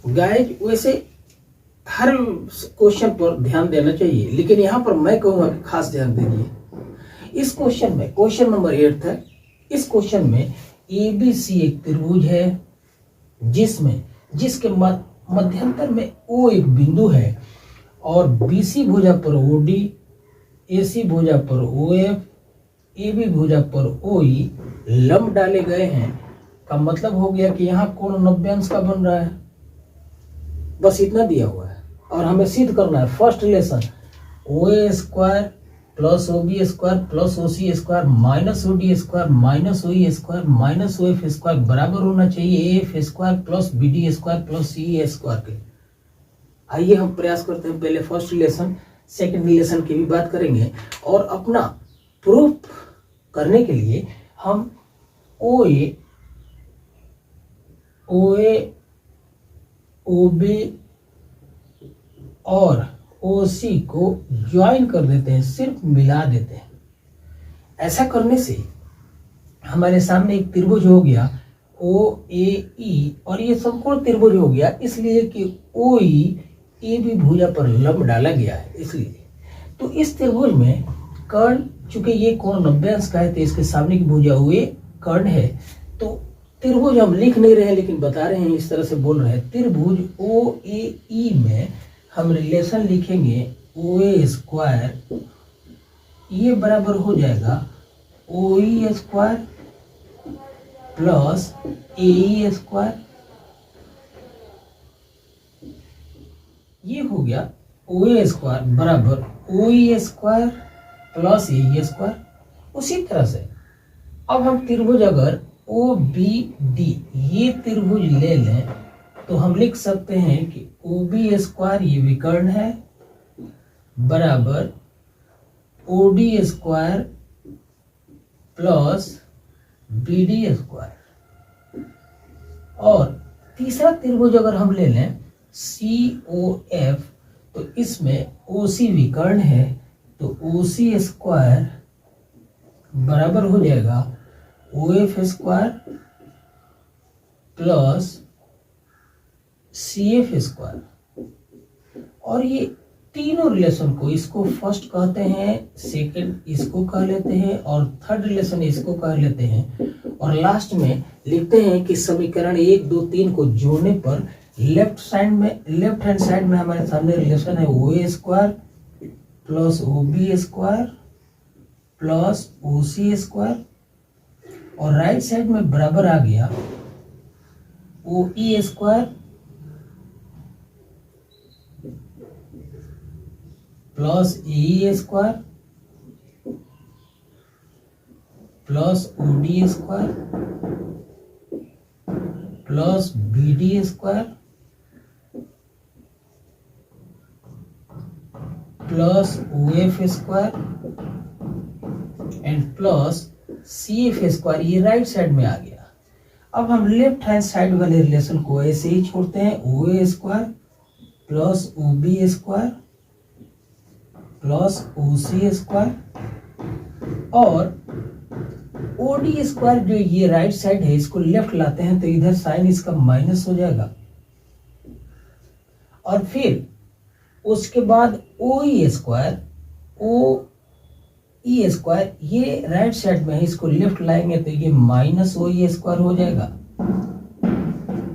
Guys वैसे हर question पर ध्यान देना चाहिए, लेकिन यहाँ पर मैं कहूँगा कि खास ध्यान दीजिए। इस क्वेश्चन में, क्वेश्चन नंबर 8 है, इस क्वेश्चन में ABC एक त्रिभुज है जिसके मध्यंतर में O एक बिंदु है और BC भुजा पर OD, AC भुजा पर OF, AB भुजा पर OE लंब डाले गए हैं। का मतलब हो गया कि यहाँ कोण 90 अंश का बन रहा है। बस इतना दिया हुआ है और हमें सिद्ध करना है first relation OA square plus OB square plus OC square minus OD square minus OE square minus OF square बराबर होना चाहिए AF square plus BD square plus CE square के। आइए हम प्रयास करते हैं। पहले फर्स्ट रिलेशन, सेकंड रिलेशन की भी बात करेंगे और अपना प्रूफ करने के लिए हम OA, OB और OC को ज्वाइन कर देते हैं, सिर्फ मिला देते हैं। ऐसा करने से हमारे सामने एक त्रिभुज हो गया OAE और ये समकोण त्रिभुज हो गया इसलिए कि OE AB भुजा पर लंब डाला गया है इसलिए। तो इस त्रिभुज में कर्ण, चूंकि ये कोण 90 अंश का है तो इसके सामने की भुजा OA कर्ण है। तो त्रिभुज हम लिख नहीं रहे हैं लेकिन बता रहे हैं, इस तरह से बोल रहे हैं। त्रिभुज OAE में हम रिलेशन लिखेंगे OA स्क्वायर, ये बराबर हो जाएगा OE square plus AE square. ये हो गया OA स्क्वायर बराबर OE square plus AE square. उसी तरह से अब हम त्रिभुज अगर OBD ये त्रिभुज ले लें तो हम लिख सकते हैं कि OB स्क्वायर ये विकर्ण है बराबर OD square plus BD square. और तीसरा त्रिभुज अगर हम ले लें COF तो इसमें OC विकर्ण है तो OC स्क्वायर बराबर हो जाएगा OF square plus CF square. और ये तीनों रिलेशन को, इसको फर्स्ट कहते हैं, सेकंड इसको कह लेते हैं और थर्ड रिलेशन इसको कह लेते हैं। और लास्ट में लिखते हैं कि समीकरण 1, 2, 3 को जोड़ने पर लेफ्ट हैंड साइड में हमारे सामने रिलेशन है OA square plus OB square plus OC square और राइट साइड में बराबर आ गया OE square plus AE square plus OD square plus BD square plus OF square and plus CF square. ये right side में आ गया। अब हम लेफ्ट हैंड साइड वाले रिलेशन को ऐसे ही छोड़ते हैं OA square plus OB square plus OC square और OD स्क्वायर जो ये राइट साइड है इसको लेफ्ट लाते हैं तो इधर साइन इसका माइनस हो जाएगा। और फिर उसके बाद OE स्क्वायर, OE स्क्वायर ये राइट साइड में है, इसको लेफ्ट लाएंगे तो ये माइनस OE स्क्वायर हो जाएगा।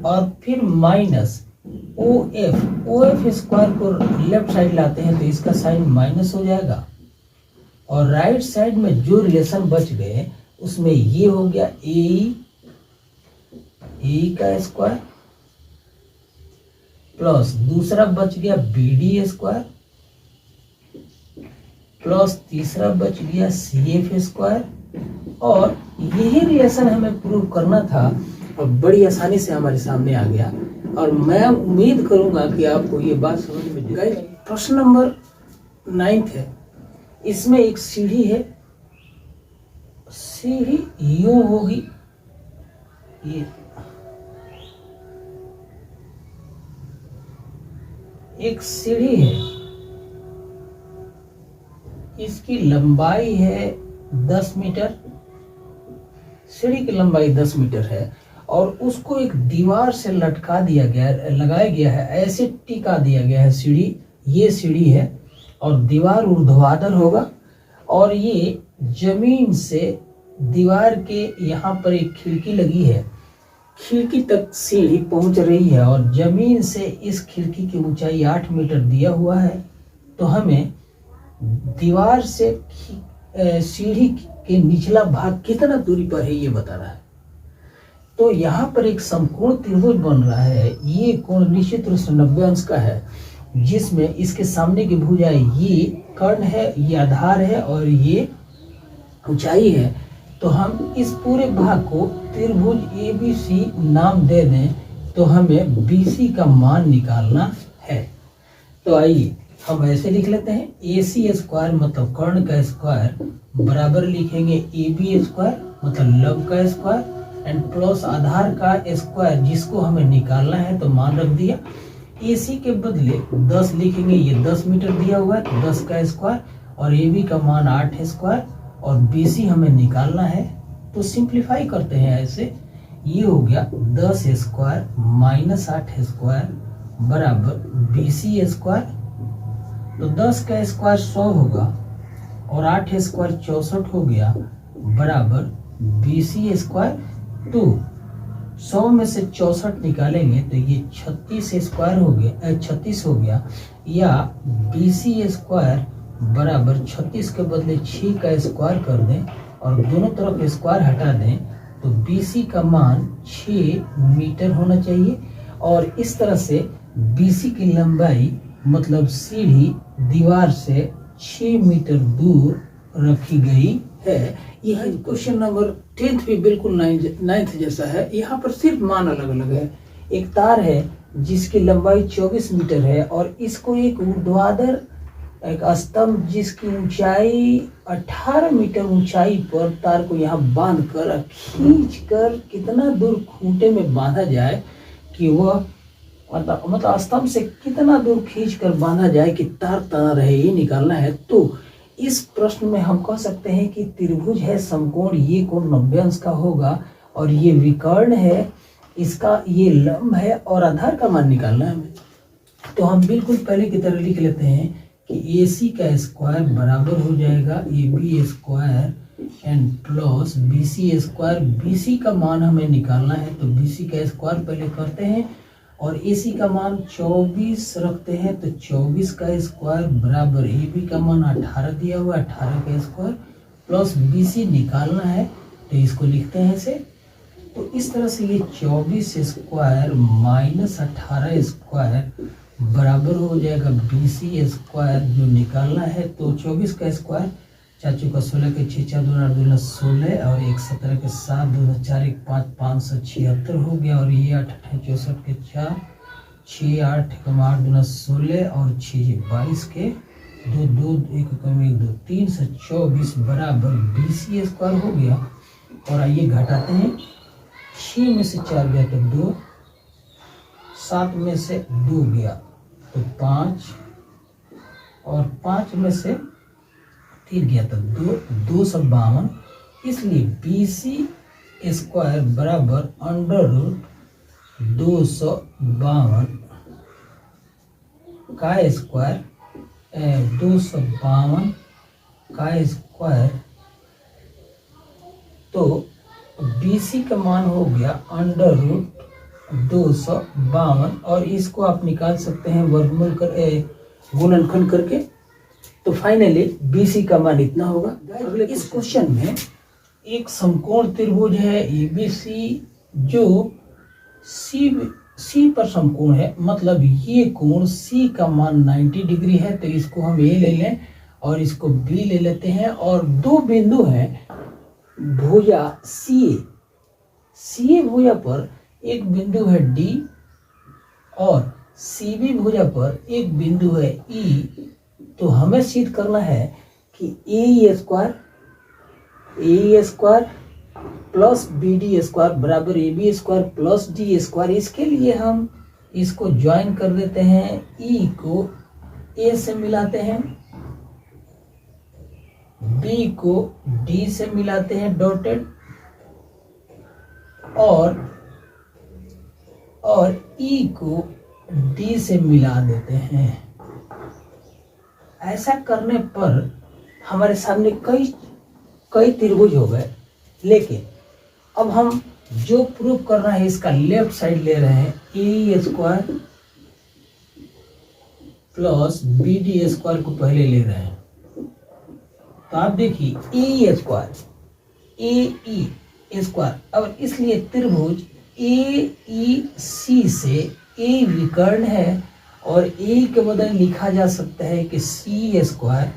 और फिर माइनस OF स्क्वायर को लेफ्ट साइड लाते हैं तो इसका साइन माइनस हो जाएगा। और राइट साइड में जो रिलेशन बच गए उसमें ये हो गया AE का स्क्वायर प्लस दूसरा बच गया BD स्क्वायर प्लस तीसरा बच गया CF स्क्वायर। और यही रिलेशन हमें प्रूव करना था और बड़ी आसानी से हमारे सामने आ गया। और मैं उम्मीद करूंगा कि आपको ये बात समझ में आएगी। प्रश्न नंबर 9 है, इसमें एक सीढ़ी है, सीढ़ी यूं होगी, ये एक सीढ़ी है, इसकी लंबाई है 10 मीटर, सीढ़ी की लंबाई 10 मीटर है और उसको एक दीवार से लटका दिया गया है, लगाया गया है, ऐसे टिका दिया गया है सीढ़ी। ये सीढ़ी है और दीवार ऊर्ध्वाधर होगा और ये जमीन से दीवार के यहाँ पर एक खिड़की लगी है, खिड़की तक सीढ़ी पहुंच रही है और जमीन से इस खिड़की की ऊंचाई 8 मीटर दिया हुआ है। तो हमें दीवार से सीढ़ी के निचला भाग कितना दूरी पर है ये बता रहा है। तो यहाँ पर एक समकोण त्रिभुज बन रहा है। ये कोण निश्चित रूप से 90 अंश का है, जिसमें इसके सामने की भुजाएं ये कर्ण है, ये आधार है और ये ऊंचाई है। तो हम इस पूरे भाग को त्रिभुज ABC नाम दे दें तो हमें BC का मान निकालना है। तो आइए हम ऐसे लिख लेते हैं, AC स्क्वायर मतलब कर्ण का स्क्वायर बराबर लिखेंगे AB स्क्वायर मतलब लंब का स्क्वायर एंड प्लस आधार का स्क्वायर जिसको हमें निकालना है, तो मान रख दिया। AC के बदले 10 लिखेंगे, ये 10 मीटर दिया हुआ है तो 10 का स्क्वायर और AB का मान 8 स्क्वायर और BC हमें निकालना है। तो सिंप्लीफाई करते हैं ऐसे, ये हो गया 10 स्क्वायर माइनस 8 स्क्वायर बराबर BC स्क्वायर। तो 10 का स्क्वायर 100 होगा और 8 स्क्वायर 64 हो गया बराबर BC स्क्वायर। तो 100 में से 64 निकालेंगे तो ये 36 स्क्वायर हो गया, 36 हो गया, या BC स्क्वायर बराबर 36 के बदले 6 का स्क्वायर कर दें और दोनों तरफ स्क्वायर हटा दें तो BC का मान 6 मीटर होना चाहिए। और इस तरह से BC की लंबाई मतलब सीढ़ी दीवार से 6 मीटर दूर रखी गई है। यह क्वेश्चन नंबर 10th भी बिल्कुल 9th जैसा है। यहाँ पर सिर्फ मान अलग अलग है। एक तार है जिसकी लंबाई 24 मीटर है और इसको एक ऊर्ध्वाधर एक स्तंभ जिसकी ऊंचाई 18 मीटर ऊंचाई पर तार को यहाँ बांध कर खींच कर कितना दूर खूंटे में बांधा जाए कि वह मतलब स्तंभ से कितना दूर खींच कर बांधा जाए कि तार तना रहे, ये निकालना है। तो इस प्रश्न में हम कह सकते हैं कि त्रिभुज है समकोण, ये कोण 90 अंश का होगा और ये विकर्ण है, इसका ये लंब है और आधार का मान निकालना है हमें। तो हम बिल्कुल पहले की तरह लिख लेते हैं कि AC का स्क्वायर बराबर हो जाएगा AB square and plus BC square. BC का मान हमें निकालना है तो BC का स्क्वायर पहले करते हैं और AC का मान 24 रखते हैं तो 24 का स्क्वायर बराबर AB का मान 18 दिया हुआ, 18 का स्क्वायर प्लस BC निकालना है तो इसको लिखते हैं ऐसे। तो इस तरह से ये 24 स्क्वायर माइनस 18 स्क्वायर बराबर हो जाएगा BC स्क्वायर जो निकालना है। तो 24 का स्क्वायर 4 चौका 16 के 6 4 2 8 2 16 और 1 17 के 7 2 4 1 5 576 हो गया और ये 8 64 के 4 6 8 8 2 16 और 6 22 के 2 2 1 1 2 324 बराबर BC स्क्वायर हो गया। और आइए घटाते हैं, 6 में से 4 गया तो 2, 7 में से 2 गया तो 5 और 5 में से 3 गया तो 252। इसलिए BC स्क्वायर बराबर अंडर रूट 252 का स्क्वायर 252 का स्क्वायर। तो BC का मान हो गया अंडर रूट 252 और इसको आप निकाल सकते हैं वर्गमूल कर गुणनखंड करके। तो फाइनली BC का मान इतना होगा। अगले इस क्वेश्चन में एक समकोण त्रिभुज है ABC जो C पर समकोण है, मतलब ये कोण C का मान 90 डिग्री है। तो इसको हम A ले लें और इसको B ले लेते हैं और दो बिंदु हैं भुजा CA भुजा पर एक बिंदु है D और CB भुजा पर एक बिंदु है E। तो हमें सिद्ध करना है कि AE square plus BD square बराबर AB square plus D square. इसके लिए हम इसको ज्वाइन कर देते हैं, E को A से मिलाते हैं, B को D से मिलाते हैं डॉटेड, और और ई को डी से मिला देते हैं। ऐसा करने पर हमारे सामने कई त्रिभुज हो गए। लेकिन अब हम जो प्रूव करना है इसका लेफ्ट साइड ले रहे हैं, A square plus B D square को पहले ले रहे हैं। तो आप देखिए ए स्क्वायर ए ई स्क्वायर, और इसलिए त्रिभुज ए ई सी से ए विकर्ण है और ए के बदले लिखा जा सकता है कि सी स्क्वायर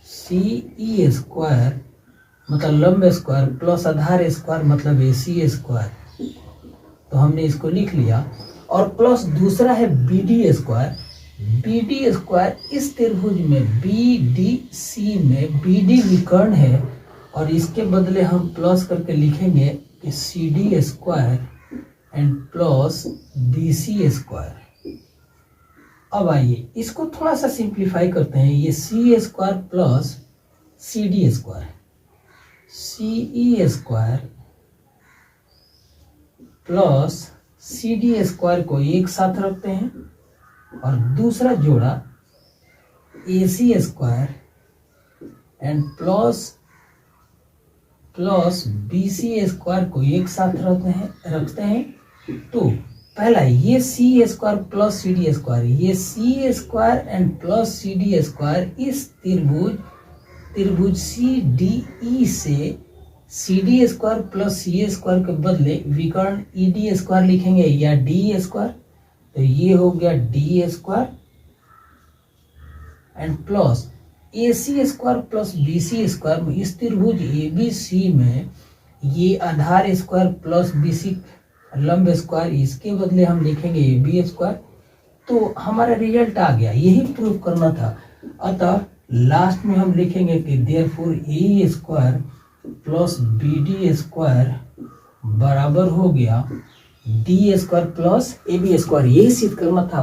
सी ई स्क्वायर मतलब लंब स्क्वायर प्लस आधार स्क्वायर मतलब ए सी स्क्वायर। तो हमने इसको लिख लिया। और प्लस दूसरा है B D square. B D square इस त्रिभुज में बी डी सी में बी डी विकर्ण है और इसके बदले हम प्लस करके लिखेंगे कि C D square and plus B C square. अब आइए इसको थोड़ा सा सिंप्लीफाई करते हैं। ये C square plus C D square, C E square plus C D square को एक साथ रखते हैं और दूसरा जोड़ा A C square and plus B C square को एक साथ रखते हैं। तो पहला ये C square plus C D square, ये C square and plus C D square इस त्रिभुज सी डी ई से सी डी स्क्वायर प्लस सी स्क्वायर के बदले विकर्ण ई डी स्क्वायर लिखेंगे या डी स्क्वायर। तो ये हो गया D square and plus A C square plus B C square. इस त्रिभुज ए बी सी में ये आधार स्क्वायर प्लस बी सी लंब स्क्वायर, इसके बदले हम लिखेंगे ए बी स्क्वायर। तो हमारा रिजल्ट आ गया, यही प्रूव करना था। अतः लास्ट में हम लिखेंगे कि therefore A square plus B D square बराबर हो गया D square plus A B square. यही सिद्ध करना था।